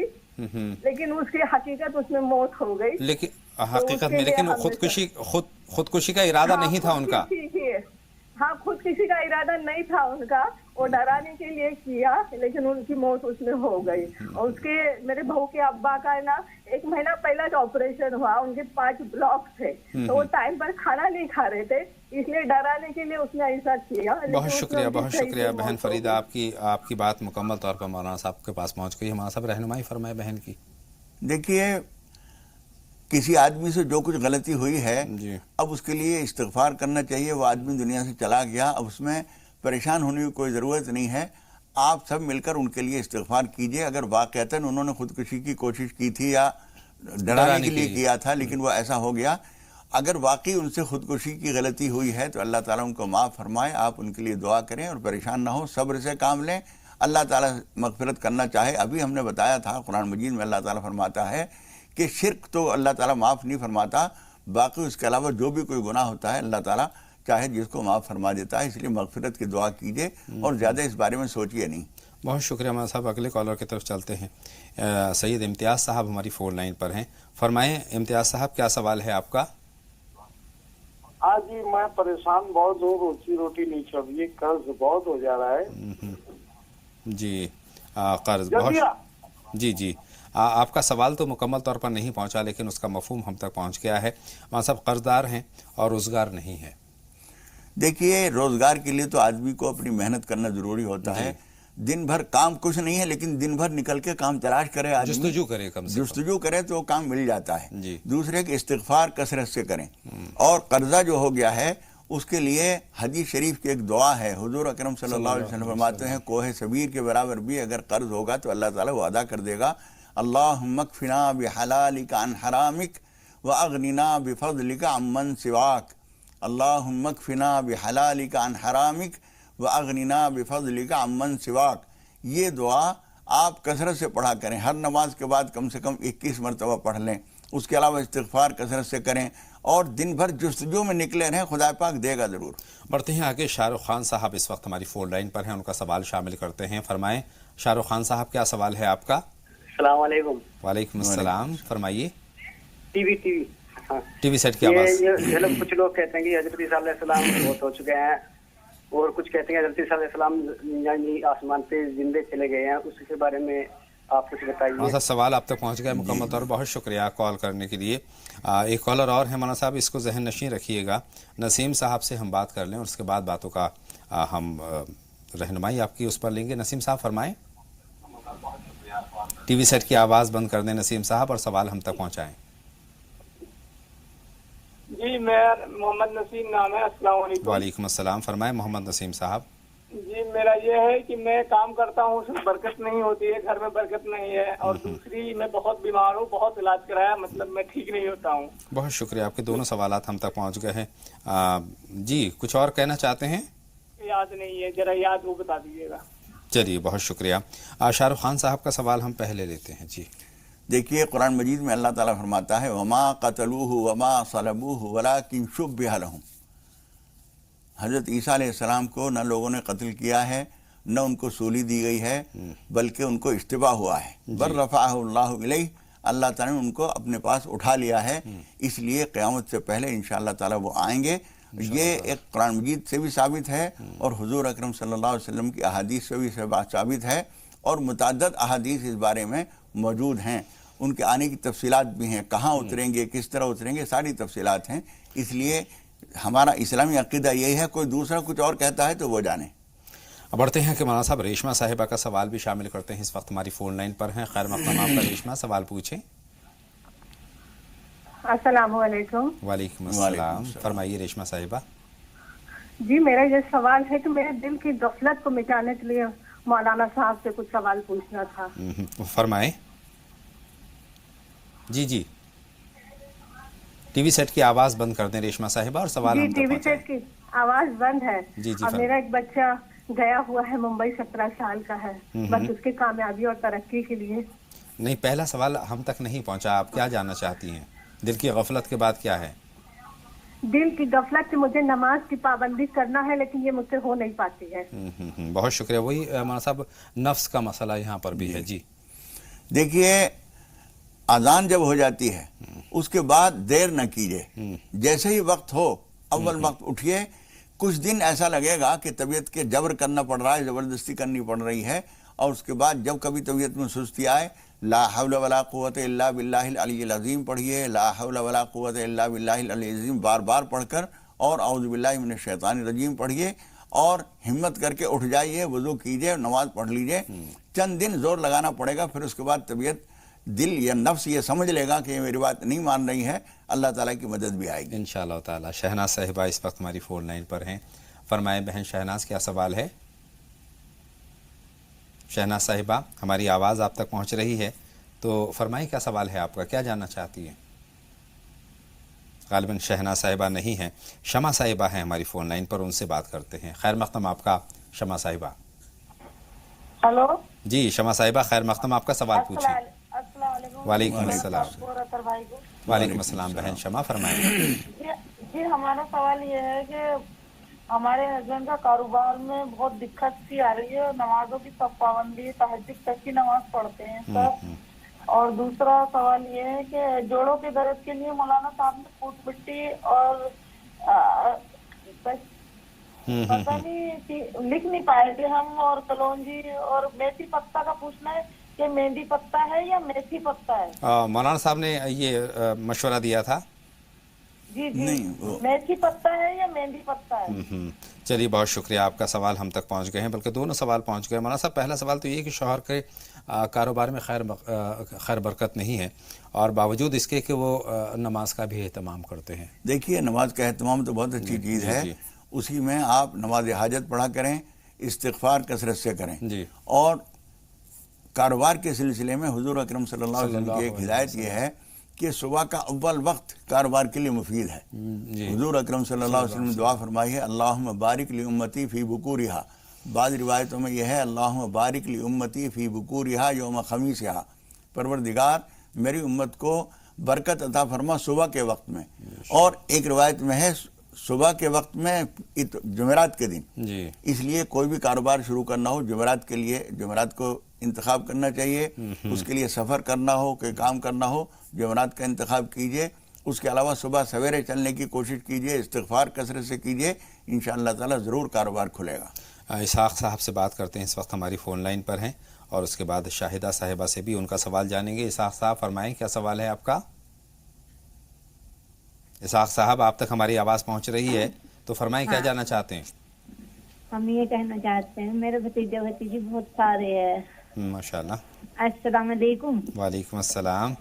لیکن اس کی حقیقت اس میں موت ہو گئی۔ لیکن حقیقت میں لیکن خودکشی کا ارادہ نہیں تھا ان کا۔ ہاں، خودکشی کا ارادہ نہیں تھا ان کا، وہ ڈرانے کے لیے کیا، لیکن ان کی موت اس میں ہو گئی۔ اور اس کے میرے بہو کے ابا کا ہے نا 1 مہینہ پہلا جو آپریشن ہوا، ان کے 5 بلاک تھے، تو وہ ٹائم پر کھانا نہیں کھا رہے تھے، اس لیے ڈرانے کے لیے اس نے ایسا کیا۔ بہت شکریہ بہن فریدہ، آپ کی بات مکمل طور پر مولانا صاحب کے پاس پہنچ گئی ہے۔ مولانا صاحب رہنمائی فرمائے بہن کی۔ دیکھیے، کسی آدمی سے جو کچھ غلطی ہوئی ہے اب اس کے لیے استغفار کرنا چاہیے۔ وہ آدمی دنیا سے چلا گیا، اب اس میں پریشان ہونے کی کوئی ضرورت نہیں ہے۔ آپ سب مل کر ان کے لیے استغفار کیجئے۔ اگر واقعتاً انہوں نے خودکشی کی کوشش کی تھی یا ڈرانے کے لیے کیا تھا لیکن وہ ایسا ہو گیا، اگر واقعی ان سے خودکشی کی غلطی ہوئی ہے تو اللہ تعالیٰ ان کو معاف فرمائے۔ آپ ان کے لیے دعا کریں اور پریشان نہ ہو، صبر سے کام لیں۔ اللہ تعالیٰ مغفرت کرنا چاہے، ابھی ہم نے بتایا تھا قرآن مجید میں اللہ تعالیٰ فرماتا ہے کہ شرک تو اللہ تعالیٰ معاف نہیں فرماتا، باقی اس کے علاوہ جو بھی کوئی گناہ ہوتا ہے اللہ تعالیٰ چاہے جس کو معاف فرما دیتا ہے، اس لیے مغفرت کی دعا کیجئے اور زیادہ اس بارے میں سوچئے نہیں۔ بہت شکریہ مولانا صاحب، اگلے کالر کی طرف چلتے ہیں۔ سید امتیاز صاحب ہماری فون لائن پر ہیں۔ فرمائیں امتیاز صاحب، کیا سوال ہے آپ کا؟ ہاں جی، میں پریشان بہت ہوں، روٹی نہیں چل رہی، قرض بہت ہو جا رہا ہے۔ جی قرض بہت، جی آپ کا سوال تو مکمل طور پر نہیں پہنچا لیکن اس کا مفہوم ہم تک پہنچ گیا ہے۔ مولانا صاحب قرض دار ہیں اور روزگار نہیں ہے۔ دیکھیے، روزگار کے لیے تو آدمی کو اپنی محنت کرنا ضروری ہوتا ہے۔ دن بھر کام کچھ نہیں ہے لیکن دن بھر نکل کے کام تلاش کرے آدمی، جستجو کرے تو وہ کام مل جاتا ہے۔ دوسرے کہ استغفار کثرت سے کریں، اور قرضہ جو ہو گیا ہے اس کے لیے حدیث شریف کی ایک دعا ہے، حضور اکرم صلی اللہ علیہ وسلم فرماتے ہیں کوہ صبیر کے برابر بھی اگر قرض ہوگا تو اللہ تعالیٰ وہ ادا کر دے گا۔ اللہم اکفنا بحلالک عن حرامک واغننا بفضلک عمن سواک، اللہم اکفنا بحلالک عن حرامک واغننا بفضلک عمن سواک۔ یہ دعا آپ کثرت سے پڑھا کریں، ہر نماز کے بعد کم سے کم 21 مرتبہ پڑھ لیں۔ اس کے علاوہ استغفار کثرت سے کریں اور دن بھر جستجو میں نکلے رہیں، خدا پاک دے گا ضرور۔ بڑھتے ہیں آگے، شاہ رخ خان صاحب اس وقت ہماری فون لائن پر ہیں، ان کا سوال شامل کرتے ہیں۔ فرمائیں شاہ رخ خان صاحب، کیا سوال ہے آپ کا؟ السلام علیکم۔ وعلیکم السلام، فرمائیے۔ TV TV set کی آواز. یہ کچھ لوگ کہتے ہیں کہ حضرت عیسیٰ علیہ السلام بہت ہو چکے ہیں، اور کچھ کہتے ہیں حضرت عیسیٰ علیہ السلام یعنی آسمان پہ زندے چلے گئے ہیں، اس کے بارے میں آپ کچھ بتائیے. مولانا صاحب سوال آپ تک پہنچ گیا مکمل طور. بہت شکریہ کال کرنے کے لیے. ایک کالر اور ہے مولانا صاحب، اس کو ذہن نشین رکھیے گا. نسیم صاحب سے ہم بات کر لیں اور اس کے بعد باتوں کا ہم رہنمائی آپ کی اس پر لیں گے. نسیم صاحب فرمائیں. ٹی وی سیٹ کی آواز بند کر دیں نسیم صاحب اور سوال ہم تک پہنچائیں. جی میں محمد نسیم نام ہے. السلام علیکم. وعلیکم السلام. فرمائیں محمد نسیم صاحب. جی میرا یہ ہے کہ میں کام کرتا ہوں، اس میں برکت نہیں ہوتی ہے، گھر میں برکت نہیں ہے، اور دوسری میں بہت بیمار ہوں، بہت علاج کرایا، مطلب میں ٹھیک نہیں ہوتا ہوں. بہت شکریہ، آپ کے دونوں سوالات ہم تک پہنچ گئے ہیں. جی کچھ اور کہنا چاہتے ہیں؟ یاد نہیں ہے، ذرا یاد وہ بتا دیجیے گا. چلیے بہت شکریہ. شاہ رخ خان صاحب کا سوال ہم پہلے لیتے ہیں. جی دیکھیے قرآن مجید میں اللہ تعالیٰ فرماتا ہے وما قتلوہ وما صلبوہ ولکن شبہ لہم. حضرت عیسیٰ علیہ السلام کو نہ لوگوں نے قتل کیا ہے، نہ ان کو سولی دی گئی ہے، بلکہ ان کو اشتباہ ہوا ہے. بل رفعہ اللہ الیہ، اللہ تعالیٰ نے ان کو اپنے پاس اٹھا لیا ہے، اس لیے قیامت سے پہلے انشاءاللہ تعالیٰ وہ آئیں گے. یہ ایک قرآن مجید سے بھی ثابت ہے اور حضور اکرم صلی اللہ علیہ وسلم کی احادیث سے بھی ثابت ہے، اور متعدد احادیث اس بارے میں موجود ہیں. ان کے آنے کی تفصیلات بھی ہیں، کہاں اتریں گے، کس طرح اتریں گے، ساری تفصیلات ہیں. اس لیے ہمارا اسلامی عقیدہ یہی ہے، کوئی دوسرا کچھ اور کہتا ہے تو وہ جانے. بڑھتے ہیں کہ مولانا صاحب ریشمہ صاحبہ کا سوال بھی شامل کرتے ہیں. اس وقت ہماری فون لائن پر ہیں. خیر مقدم آپ کا. ریشمہ سوال پوچھیں. السلام علیکم. وعلیکم السلام. فرمائیے ریشمہ صاحبہ. جی میرا یہ سوال ہے کہ میرے دل کی غفلت کو مٹانے کے لیے مولانا صاحب سے کچھ سوال پوچھنا تھا. فرمائیں. جی جی ٹی وی سیٹ کی آواز بند کر دیں ریشمہ صاحبہ اور سوال ہم تک ٹی وی سیٹ کی آواز بند ہے. اور میرا ایک بچہ گیا ہوا ہے ممبئی، 17 سال کا ہے، بس اس کی کامیابی اور ترقی کے لیے. نہیں، پہلا سوال ہم تک نہیں پہنچا. آپ کیا جاننا چاہتی ہیں؟ دل کی غفلت کے بعد کیا ہے؟ دل کی غفلت سے مجھے نماز کی پابندی کرنا ہے، لیکن یہ مجھ سے ہو نہیں پاتی ہے. بہت شکریہ. وہی مولانا صاحب نفس کا مسئلہ یہاں پر بھی ہے. جی دیکھیے اذان جب ہو جاتی ہے اس کے بعد دیر نہ کیجیے، جیسے ہی وقت ہو اول وقت اٹھیے. کچھ دن ایسا لگے گا کہ طبیعت کے جبر کرنا پڑ رہا ہے، زبردستی کرنی پڑ رہی ہے، اور اس کے بعد جب کبھی طبیعت میں سستی آئے لا حول ولا قوت الا باللہ العلی العظیم پڑھیے. لا حول ولا قوت الا باللہ العلی العظیم بار بار پڑھ کر، اور اعوذ باللہ من الشیطان الرجیم پڑھیے، اور ہمت کر کے اٹھ جائیے، وضو کیجیے، نماز پڑھ لیجیے. چند دن زور لگانا پڑے گا، پھر اس کے بعد طبیعت، دل یا نفس یہ سمجھ لے گا کہ یہ میری بات نہیں مان رہی ہے. اللہ تعالیٰ کی مدد بھی آئے گی انشاءاللہ تعالیٰ. شہناز صاحبہ اس وقت ہماری فون لائن پر ہیں. فرمائیں بہن شہناز، کیا سوال ہے؟ شہناز صاحبہ ہماری آواز آپ تک پہنچ رہی ہے تو فرمائیں کیا سوال ہے آپ کا، کیا جاننا چاہتی ہیں؟ غالباً شہناز صاحبہ نہیں ہیں. شمع صاحبہ ہیں ہماری فون لائن پر، ان سے بات کرتے ہیں. خیر مقدم آپ کا شمع صاحبہ. ہلو جی شمع صاحبہ خیر مقدم، آپ کا سوال پوچھیں. السلام علیکم. وعلیکم السلام. وعلیکم السلام بہن شمع فرمائیں. جی ہمارا سوال یہ ہے کہ ہمارے ہسبینڈ کا کاروبار میں بہت دقت سی آ رہی ہے، نمازوں کی سب پابندی، تہجد تک کی نماز پڑھتے ہیں سب. اور دوسرا سوال یہ ہے کہ جوڑوں کے درد کے لیے مولانا صاحب نے پھوٹ مٹی اور پتہ نہیں لکھ نہیں پائے تھے ہم، اور کلونجی اور میتھی پتا کا پوچھنا ہے کہ مہندی پتا ہے یا میتھی پتا ہے. مولانا صاحب نے یہ مشورہ دیا تھا. جی جی میتھی پتا ہے یا مہندی پتا ہے. چلیے بہت شکریہ، آپ کا سوال ہم تک پہنچ گئے ہیں، بلکہ دونوں سوال پہنچ گئے. مولانا صاحب پہلا سوال تو یہ کہ شوہر کے کاروبار میں خیر برکت نہیں ہے، اور باوجود اس کے کہ وہ نماز کا بھی اہتمام کرتے ہیں. دیکھیے نماز کا اہتمام تو بہت اچھی چیز ہے، اسی میں آپ نماز حاجت پڑھا کریں، استغفار کثرت سے کریں. اور کاروبار کے سلسلے میں حضور اکرم صلی اللہ علیہ وسلم کی ایک ہدایت یہ ہے کہ صبح کا اول وقت کاروبار کے لیے مفید ہے. حضور اکرم صلی اللہ علیہ وسلم نے دعا فرمائی ہے اللہم بارک لی امتی فی بکورہا. بعض روایتوں میں یہ ہے اللہم بارک لی امتی فی بکورہا یوم خمیسہا. پروردگار میری امت کو برکت عطا فرما صبح کے وقت میں. اور ایک روایت میں ہے صبح کے وقت میں جمعرات کے دن. اس لیے کوئی بھی کاروبار شروع کرنا ہو جمعرات کے لیے، جمعرات کو انتخاب کرنا چاہیے. اس کے لیے سفر کرنا ہو، کوئی کام کرنا ہو، جمعرات کا انتخاب کیجئے. اس کے علاوہ صبح سویرے چلنے کی کوشش کیجئے، استغفار کثرت سے کیجئے، انشاءاللہ تعالی ضرور کاروبار کھلے گا۔ اسحاق صاحب سے بات کرتے ہیں، اس وقت ہماری فون لائن پر ہیں، اور اس کے بعد شاہدہ صاحبہ سے بھی ان کا سوال جانیں گے۔ اسحاق صاحب فرمائیں، کیا سوال ہے آپ کا؟ اسحاق صاحب، آپ تک ہماری آواز پہنچ رہی ہے تو فرمائیں کیا جاننا چاہتے ہیں؟ ہم یہ کہنا چاہتے ہیں میرے بھتیجے بھتیجی بہت سارے ہیں۔ ماشاءاللہ۔ السلام علیکم۔ وعلیکم السلام۔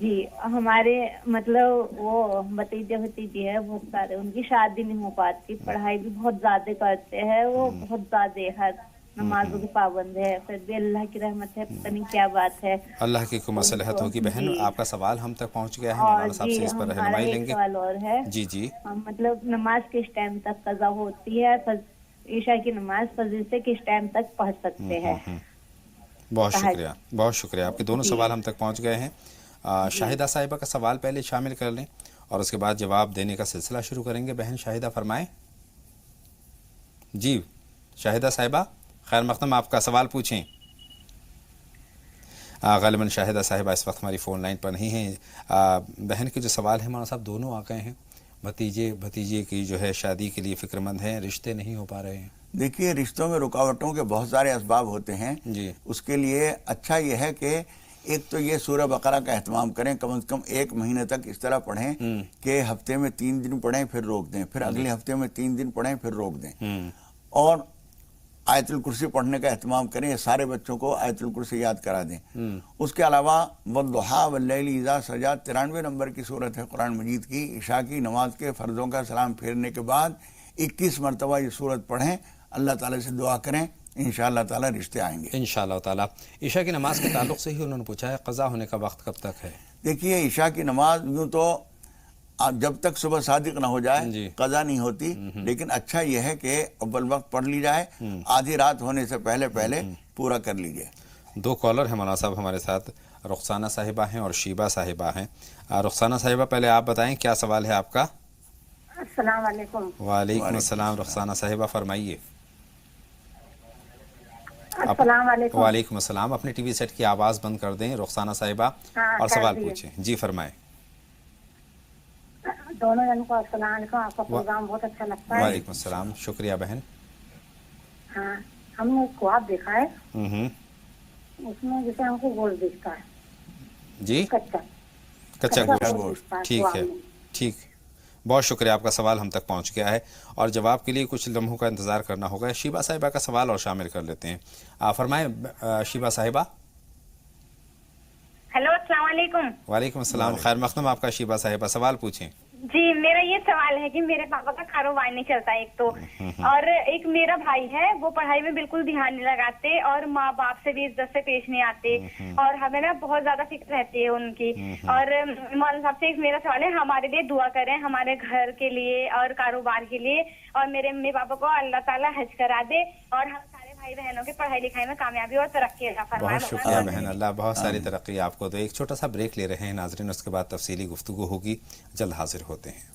جی ہمارے مطلب وہ بھتیجے بھتیجی ہے بہت سارے، ان کی شادی نہیں ہو پاتی، پڑھائی بھی بہت زیادہ کرتے ہیں وہ، بہت زیادہ ہے، نمازوں کی پابند ہے، پھر بھی اللہ کی رحمت ہے، پتہ نہیں کیا بات ہے۔ اللہ کی کوئی مصلحت ہوگی بہن، جی۔ آپ کا سوال ہم تک پہنچ گیا ہے، اور مولانا صاحب سے اس پر ہمارا رہنمائی ایک لیں گے۔ سوال اور ہے، جی جی۔ مطلب نماز کس ٹائم تک قضا ہوتی ہے؟ عشاء کی نماز فجر سے کس ٹائم تک پڑھ سکتے ہیں؟ بہت شکریہ، بہت شکریہ، آپ کے دونوں سوال ہم تک پہنچ گئے ہیں۔ شاہدہ صاحبہ کا سوال پہلے شامل کر لیں اور اس کے بعد جواب دینے کا سلسلہ شروع کریں گے۔ بہن شاہدہ فرمائیں۔ جی شاہدہ صاحبہ، خیر مقدم، آپ کا سوال پوچھیں۔ غالباً شاہدہ صاحبہ اس وقت ہماری فون لائن پر نہیں ہیں۔ بہن کے جو سوال ہیں مولانا صاحب دونوں آ گئے ہیں، بھتیجے کی جو ہے شادی کے لیے فکر مند ہیں، رشتے نہیں ہو پا رہے ہیں۔ دیکھیے رشتوں میں رکاوٹوں کے بہت سارے اسباب ہوتے ہیں جی۔ اس کے لیے اچھا یہ ہے کہ ایک تو یہ سورہ بقرہ کا اہتمام کریں، کم از کم 1 مہینے تک اس طرح پڑھیں کہ ہفتے میں 3 دن پڑھیں پھر روک دیں، پھر اگلے ہفتے میں 3 دن پڑھیں پھر روک دیں، اور آیت الکرسی پڑھنے کا اہتمام کریں، یہ سارے بچوں کو آیت الکرسی یاد کرا دیں۔ اس کے علاوہ والضحیٰ واللیل اذا سجی 93 نمبر کی صورت ہے قرآن مجید کی، عشاء کی نماز کے فرضوں کا سلام پھیرنے کے بعد 21 مرتبہ یہ صورت پڑھیں، اللہ تعالیٰ سے دعا کریں، انشاءاللہ تعالیٰ رشتے آئیں گے انشاءاللہ تعالیٰ۔ عشاء کی نماز کے تعلق سے ہی انہوں نے پوچھا ہے، قضا ہونے کا وقت کب تک ہے؟ دیکھیے عشاء کی نماز یوں تو جب تک صبح صادق نہ ہو جائے قضا نہیں ہوتی، لیکن اچھا یہ ہے کہ اول وقت پڑھ لی جائے، آدھی رات ہونے سے پہلے پورا کر لیجئے۔ 2 کالر ہیں مولانا صاحب ہمارے ساتھ، رخسانہ صاحبہ ہیں اور شیبہ صاحبہ ہیں۔ رخسانہ صاحبہ پہلے آپ بتائیں کیا سوال ہے آپ کا؟ السلام علیکم۔ وعلیکم السلام رخسانہ صاحبہ، فرمائیے۔ السلام علیکم۔ وعلیکم السلام، اپنے ٹی وی سیٹ کی آواز بند کر دیں رخسانہ صاحبہ اور سوال پوچھیں۔ جی فرمائیں۔ دونوں جن کو السلام علیکم، آپ کا پروگرام بہت اچھا لگتا ہے۔ وعلیکم السلام، شکریہ بہن۔ ہاں ہم نے ایک خواب دیکھا ہے، اس میں جیسے ہم کو گوشت دکھتا ہے، جی کچا گوشت، ٹھیک ہے، ٹھیک، بہت شکریہ، آپ کا سوال ہم تک پہنچ گیا ہے اور جواب کے لیے کچھ لمحوں کا انتظار کرنا ہوگا۔ شیبہ صاحبہ کا سوال اور شامل کر لیتے ہیں، فرمائیں شیبہ صاحبہ۔ ہیلو السلام علیکم۔ وعلیکم السلام، خیر مقدم آپ کا شیبہ صاحبہ، سوال پوچھیں۔ جی میرا یہ سوال ہے کہ میرے پاپا کا کاروبار نہیں چلتا ایک تو، اور ایک میرا بھائی ہے وہ پڑھائی میں بالکل دھیان نہیں لگاتے اور ماں باپ سے بھی عزت سے پیش نہیں آتے، اور ہمیں نا بہت زیادہ فکر رہتی ہے ان کی۔ اور مولانا صاحب سے ایک میرا سوال ہے، ہمارے لیے دعا کریں، ہمارے گھر کے لیے اور کاروبار کے لیے، اور میرے امی پاپا کو اللہ تعالیٰ حج کرا دے اور ہم سارے بھائی بہنوں کے پڑھائی لکھائی میں کامیابی اور ترقی عطا فرمائے۔ بہت شکریہ بہن، اللہ بہت ساری ترقی آپ کو دے۔ ایک چھوٹا سا بریک لے رہے ہیں ناظرین، اس کے بعد تفصیلی گفتگو ہوگی، جلد حاضر ہوتے ہیں۔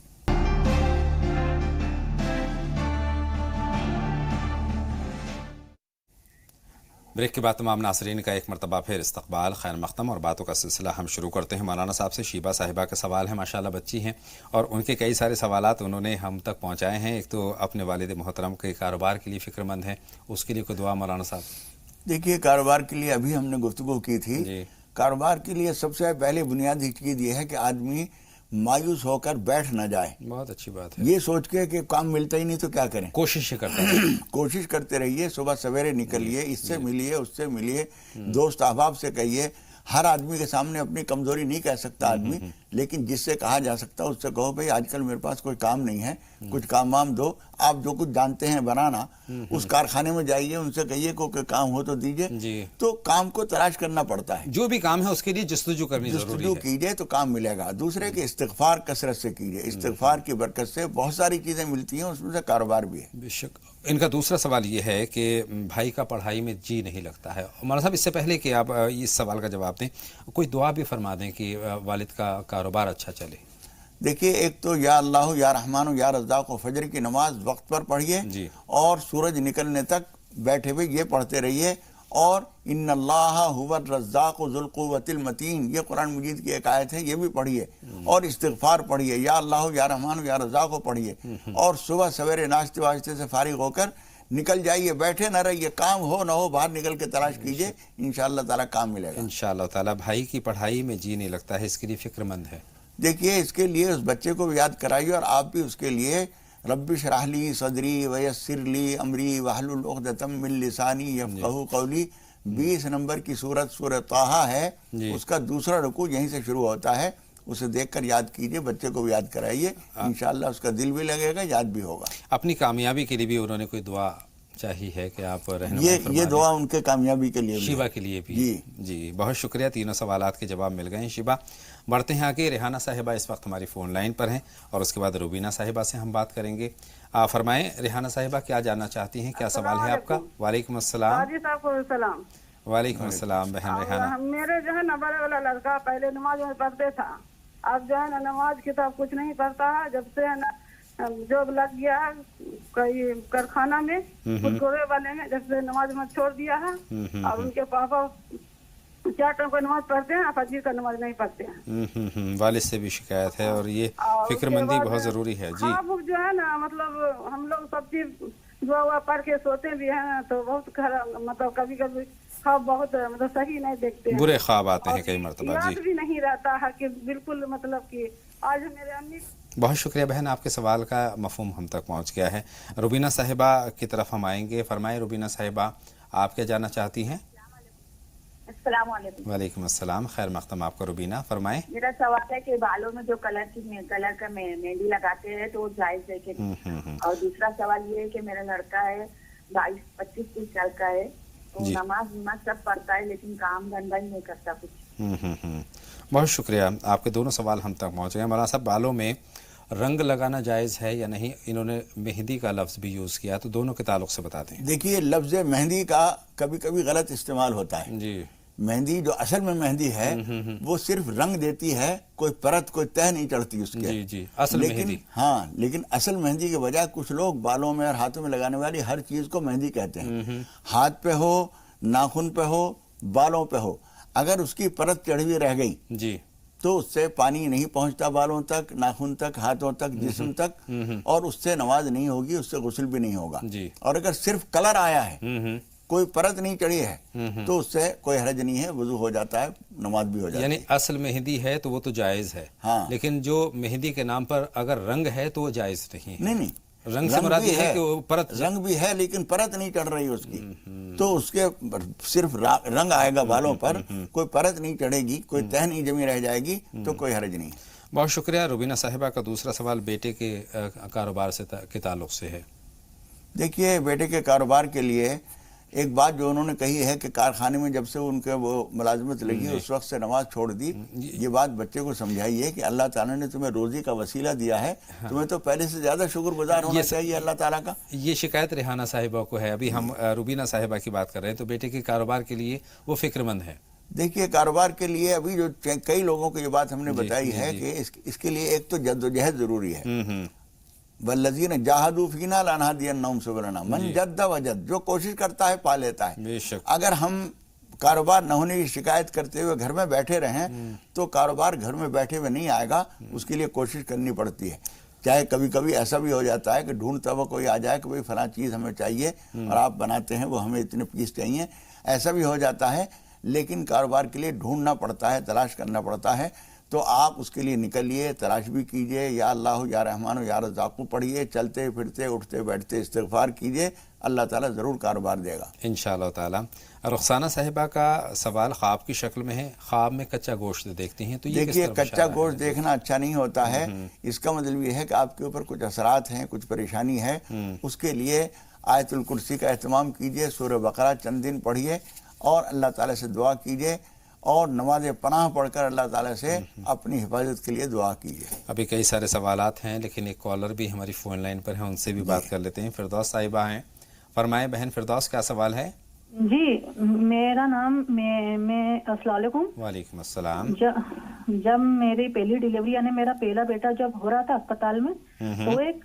بریک کے بعد تمام ناظرین کا ایک مرتبہ پھر استقبال، خیر مقدم اور باتوں کا سلسلہ ہم شروع کرتے ہیں۔ مولانا صاحب سے شیبہ صاحبہ کا سوال ہے، ماشاءاللہ بچی ہیں اور ان کے کئی سارے سوالات انہوں نے ہم تک پہنچائے ہیں۔ ایک تو اپنے والد محترم کے کاروبار کے لیے فکر مند ہیں، اس کے لیے کوئی دعا مولانا صاحب؟ دیکھیے کاروبار کے لیے ابھی ہم نے گفتگو کی تھی، کاروبار کے لیے سب سے پہلے بنیادی چیز یہ ہے کہ آدمی مایوس ہو کر بیٹھ نہ جائے۔ بہت اچھی بات ہے، یہ سوچ کے کہ کام ملتا ہی نہیں تو کیا کریں، کوشش کرتے ہیں، کوشش کرتے رہیے، صبح سویرے نکلیے، اس سے ملیے اس سے ملیے، دوست احباب سے کہیے۔ ہر آدمی کے سامنے اپنی کمزوری نہیں کہہ سکتا آدمی، لیکن جس سے کہا جا سکتا اس سے کہو بھائی آج کل میرے پاس کوئی کام نہیں ہے، کچھ کام وام دو، آپ جو کچھ جانتے ہیں بنانا، اس کارخانے میں جائیے، ان سے کہیے کوئی کام ہو تو دیجئے۔ تو کام کو تلاش کرنا پڑتا ہے، جو بھی کام ہے اس کے لیے جستجو کرنی ضروری ہے، جستجو کیجئے تو کام ملے گا۔ دوسرے کہ استغفار کثرت سے کیجئے، استغفار کی برکت سے بہت ساری چیزیں ملتی ہیں، اس میں سے کاروبار بھی ہے۔ بے شک۔ ان کا دوسرا سوال یہ ہے کہ بھائی کا پڑھائی میں جی نہیں لگتا ہے۔ مولانا صاحب اس سے پہلے کہ آپ اس سوال کا جواب دیں، کوئی دعا بھی فرما دیں کہ والد کا کاروبار اچھا چلے۔ دیکھیے ایک تو یا اللہ یا رحمان یا رزاق و فجر کی نماز وقت پر پڑھیے، اور سورج نکلنے تک بیٹھے ہوئے یہ پڑھتے رہیے، اور ان اللہ هو الرزاق ذو القوۃ المتین، یہ قرآن مجید کی ایک آیت ہے، یہ بھی پڑھیے، اور استغفار پڑھیے، یا اللہ یا رحمان یا رزاق کو پڑھیے، اور صبح سویرے ناشتے واشتے سے فارغ ہو کر نکل جائیے، بیٹھے نہ رہیے، کام ہو نہ ہو باہر نکل کے تلاش کیجئے، انشاءاللہ تعالیٰ کام ملے گا انشاءاللہ تعالیٰ۔ بھائی کی پڑھائی میں جی نہیں لگتا ہے، اس کے لیے فکر مند ہے۔ دیکھیے اس کے لیے اس بچے کو بھی یاد کرائیے، اور آپ بھی اس کے لیے رب اشرح لی صدری ویسر لی امری واحلل عقدۃ من لسانی یفقہوا قولی، 20 نمبر کی سورہ طٰہٰ ہے، اس کا دوسرا رکوع یہیں سے شروع ہوتا ہے، اسے دیکھ کر یاد کیجئے، بچے کو بھی یاد کرائیے، انشاءاللہ اس کا دل بھی لگے گا، یاد بھی ہوگا۔ اپنی کامیابی کے لیے بھی انہوں نے کوئی دعا چاہیے ہے کہ آپ رہنمائی فرما یہ دیں؟ دعا ان کے کامیابی کے لیے بھی شیبہ کے لیے بھی جی بہت شکریہ، تینوں سوالات کے جواب مل گئے ہیں شیبہ۔ بڑھتے ہیں آگے، ریحانہ صاحبہ اس وقت ہماری فون لائن پر ہیں، اور اس کے بعد روبینہ صاحبہ سے ہم بات کریں گے۔ فرمائیں ریحانہ صاحبہ، کیا جاننا چاہتی ہیں، کیا سوال ہے آپ کا؟ وعلیکم السلام۔ حاجی صاحب کو السلام۔ وعلیکم السلام بہن ریحانہ۔ میرے جو ہے نا بڑے والا لڑکا پہلے نماز میں پڑھتے تھا، اب جو ہے نا نماز کتاب کچھ نہیں پڑھتا ہے، جب سے جاب لگ گیا کئی کارخانہ میں کرکرے والے میں، جب سے نماز میں چھوڑ دیا ہے، اور ان کے پاپا 4 ٹائم کا نماز پڑھتے ہیں، فجر کا نماز نہیں پڑھتے ہیں۔ والد سے بھی شکایت ہے، اور یہ فکر مندی بہت ضروری ہے۔ جی خواب جو ہے نا، مطلب ہم لوگ سب چیز دعا پڑھ کے سوتے بھی ہیں، تو بہت مطلب کبھی کبھی خواب بہت مطلب صحیح نہیں دیکھتے ہیں، برے خواب آتے ہیں کئی مرتبہ۔ یاد جی بھی نہیں رہتا ہے کہ بالکل مطلب کہ آج میرے امی۔ بہت شکریہ بہن، آپ کے سوال کا مفہوم ہم تک پہنچ گیا ہے۔ روبینہ صاحبہ کی طرف ہم آئیں گے۔ فرمائیں روبینہ صاحبہ، آپ کیا جاننا چاہتی ہیں؟ السلام علیکم۔ وعلیکم السلام، خیر مقدم آپ کا روبینہ، فرمائیں۔ میرا سوال ہے کہ بالوں میں جو کلر کا مہندی لگاتے ہیں تو وہ جائز ہے کہ نہیں؟ اور دوسرا سوال یہ ہے کہ میرا لڑکا ہے 22-25 سال کا ہے، تو نماز سب پڑھتا ہے لیکن کام دھندا ہی نہیں کرتا کچھ۔ بہت شکریہ، آپ کے دونوں سوال ہم تک پہنچ گئے۔ مولانا صاحب، بالوں میں رنگ لگانا جائز ہے یا نہیں؟ انہوں نے مہندی کا لفظ بھی یوز کیا، تو دونوں کے تعلق سے بتا دیں۔ دیکھیے لفظ مہندی کا کبھی کبھی غلط استعمال ہوتا ہے۔ جی مہندی جو اصل میں مہندی ہے وہ صرف رنگ دیتی ہے، کوئی پرت کوئی تہ نہیں چڑھتی اس کے۔ جی اصل مہندی، ہاں، لیکن اصل مہندی کے بجائے کچھ لوگ بالوں میں اور ہاتھوں میں لگانے والی ہر چیز کو مہندی کہتے ہیں۔ ہاتھ پہ ہو، ناخن پہ ہو، بالوں پہ ہو، اگر اس کی پرت چڑھی ہوئی رہ گئی جی تو اس سے پانی نہیں پہنچتا بالوں تک، ناخن تک، ہاتھوں تک، جسم تک، اور اس سے نماز نہیں ہوگی، اس سے غسل بھی نہیں ہوگا۔ اور اگر صرف کلر آیا ہے، کوئی پرت نہیں چڑھی ہے، تو اس سے کوئی حرج نہیں ہے، وضو ہو جاتا ہے، نماز بھی ہو جاتی ہے۔ یعنی اصل مہندی ہے تو وہ تو جائز ہے، لیکن جو مہندی کے نام پر اگر رنگ ہے تو وہ جائز نہیں ہے۔ نہیں، رنگ سے مراد یہ ہے کہ وہ پرت، رنگ بھی ہے لیکن پرت نہیں چڑھ رہی اس کی، تو اس کے صرف رنگ آئے گا بالوں پر، کوئی پرت نہیں چڑھے گی، کوئی تہ نہیں جمی رہ جائے گی، تو کوئی حرج نہیں۔ بہت شکریہ۔ روبینہ صاحبہ کا دوسرا سوال بیٹے کے کاروبار کے تعلق سے ہے۔ دیکھیے بیٹے کے کاروبار کے لیے ایک بات جو انہوں نے کہی ہے کہ کارخانے میں جب سے ان کے وہ ملازمت لگی اس وقت سے نماز چھوڑ دی، یہ بات بچے کو سمجھائیے کہ اللہ تعالیٰ نے تمہیں روزی کا وسیلہ دیا ہے، تمہیں تو پہلے سے زیادہ شکر گزار ہونا چاہیے اللہ تعالیٰ کا۔ یہ شکایت ریحانہ صاحبہ کو ہے، ابھی ہم روبینہ صاحبہ کی بات کر رہے ہیں، تو بیٹے کے کاروبار کے لیے وہ فکر مند ہے۔ دیکھیے کاروبار کے لیے ابھی جو کئی لوگوں کو یہ بات ہم نے بتائی ہے کہ اس کے لیے ایک تو جد و جہد ضروری ہے، والذین جاہدوا فینا لنہدینہم سبلنا، من جد وجد، جو کوشش کرتا ہے پا لیتا ہے۔ بے شک، اگر ہم کاروبار نہ ہونے کی شکایت کرتے ہوئے گھر میں بیٹھے رہیں تو کاروبار گھر میں بیٹھے ہوئے نہیں آئے گا، اس کے لیے کوشش کرنی پڑتی ہے۔ چاہے کبھی کبھی ایسا بھی ہو جاتا ہے کہ ڈھونڈتا ہوا کوئی آ جائے کہ بھئی فلاں چیز ہمیں چاہیے اور آپ بناتے ہیں وہ ہمیں اتنے پیس چاہیے، ایسا بھی ہو جاتا ہے، لیکن کاروبار کے لیے ڈھونڈنا پڑتا ہے، تلاش کرنا پڑتا ہے، تو آپ اس کے لیے نکلیے، تلاش بھی کیجئے، یا اللہ یا رحمان یا رزاق پڑھیے، چلتے پھرتے اٹھتے بیٹھتے استغفار کیجئے، اللہ تعالیٰ ضرور کاروبار دے گا انشاءاللہ تعالیٰ۔ رخسانہ صاحبہ کا سوال خواب کی شکل میں ہے، خواب میں کچا گوشت دیکھتی ہیں تو یہ دیکھیے کچا گوشت دیکھنا اچھا نہیں ہوتا ہے، اس کا مطلب یہ ہے کہ آپ کے اوپر کچھ اثرات ہیں، کچھ پریشانی ہے، اس کے لیے آیت الکرسی کا اہتمام کیجئے، سورہ بقرہ چند دن پڑھیے اور اللہ تعالیٰ سے دعا کیجئے، اور نماز پناہ پڑھ کر اللہ تعالیٰ سے اپنی حفاظت کے لیے دعا کیجیے۔ ابھی کئی سارے سوالات ہیں لیکن ایک کالر بھی ہماری فون لائن پر ہیں، ان سے بھی بات کر لیتے ہیں۔ فردوس صاحبہ ہیں، فرمائیں بہن فردوس، کیا سوال ہے؟ جی میرا نام میں السلام علیکم۔ وعلیکم السلام۔ جب میری پہلی ڈیلیوری یعنی میرا پہلا بیٹا جب ہو رہا تھا اسپتال میں تو ایک